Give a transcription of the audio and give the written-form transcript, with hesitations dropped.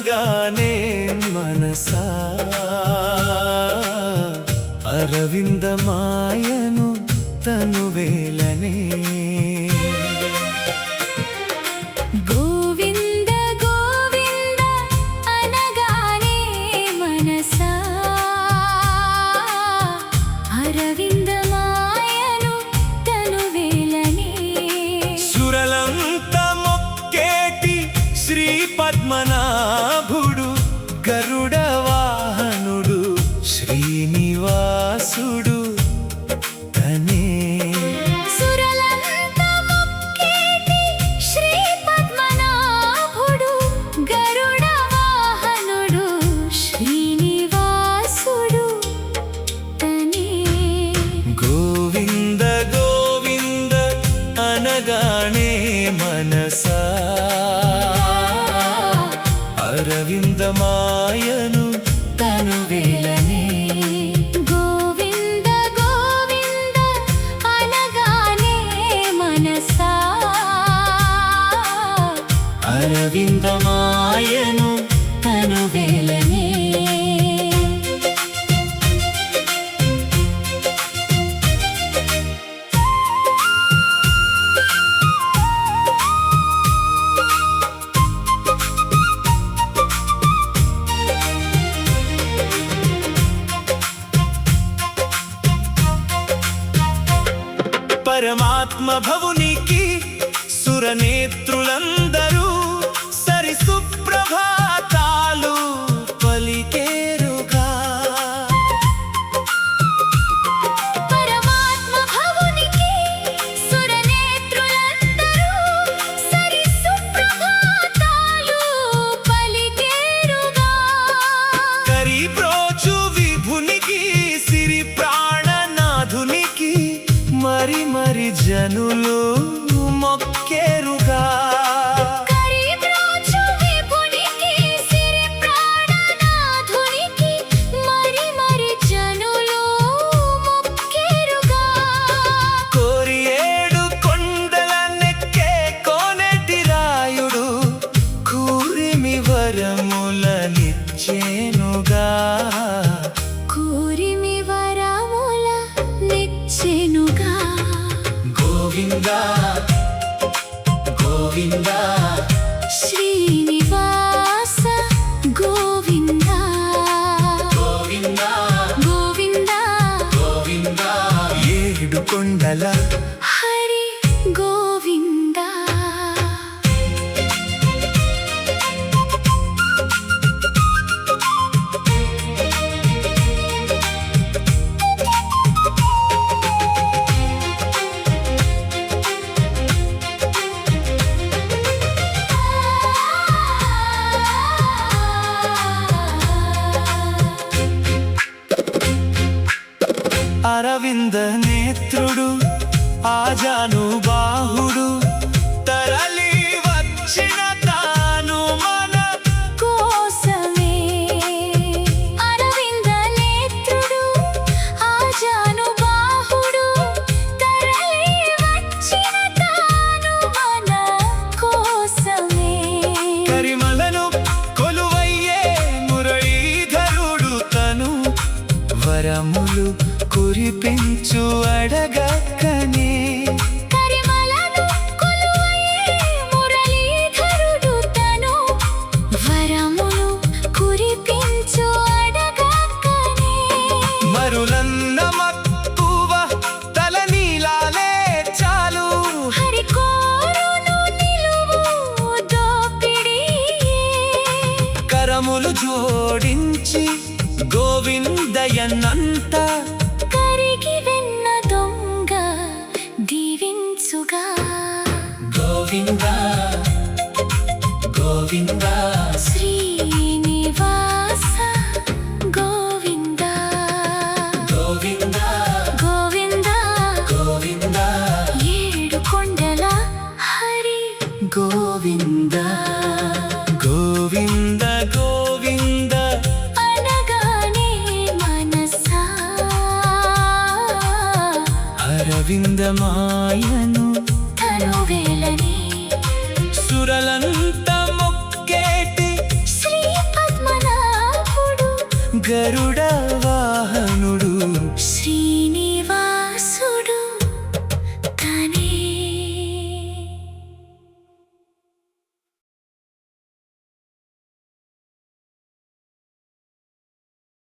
అనగానే మనసా అరవిందమాయను తనువేలనే గోవింద గోవింద అనగానే మనసా అరవిందమాయను తనువేలనే సురలంత మొక్కేటి శ్రీ పద్మనాభుడు గరుడ వాహనుడు శ్రీనివాసుడు తనే సురలంత మొక్కేటి శ్రీ పద్మనాభుడు గరుడ వాహనుడు శ్రీనివాసుడు తనే గోవింద గోవింద అనగానే మనసా అరవిందమాయను తనువేలనే గోవింద గోవింద అనగానే మనసా అరవిందమాయను తనువేలనే పరమాత్మ భవునికి సురనేత్రులందరూ సరి సుప్రభాతాలు పలికేరుగా పరమాత్మ భవునికి సురనేత్రులందరూ సరి సుప్రభాతాలు పలికేరుగా కరిబ్రోచు విభునికి సిరి ప్రాణనాథునికి మరి మరి జనులు మొక్కేరుగా కరిబ్రోచు విభునికి సిరి ప్రాణనాథునికి మరి మరి జనులు మొక్కేరుగా కోరి ఏడు కొండల నెక్కే కోనేటి రాయుడు కూరిమి వరములనిచ్చేనుగా కోరిమి వరముల నిచ్చెనుగా గోవింద గోవింద శ్రీనివాస గోవింద గోవింద గోవింద గోవింద ఏడు కొండల హరి గోవింద అరవింద నేత్రుడు ఆజాను బాహుడు తరలి వచ్చిన తాను మన కోసమే అరవింద నేత్రుడు ఆజాను బాహుడు తరలి వచ్చిన తాను మన కోసమే కరిమలను కొలువయ్యే మురళీధరుడు తను వరములు కురిపించు అడగక్కనే కరిమలను కొలువయ్యే మురళీధరుడు తను వరములు కురిపించు అడగక్కనే మరులన్న మక్కువ తల నీలాలే చాలు హరి కోరును నిలువు దోపిడియే కరములు జోడించి గోవిందయనంత కరిగి వెన్న దొంగ దీవించుగా గోవింద గోవింద శ్రీనివాస గోవింద గోవింద గోవింద గోవింద ఏడు కొండల హరి గోవింద గోవింద గోవింద అనగానే మనసా అరవిందమాయను తనువేలని సురలంత మొక్కేటి శ్రీ గరుడ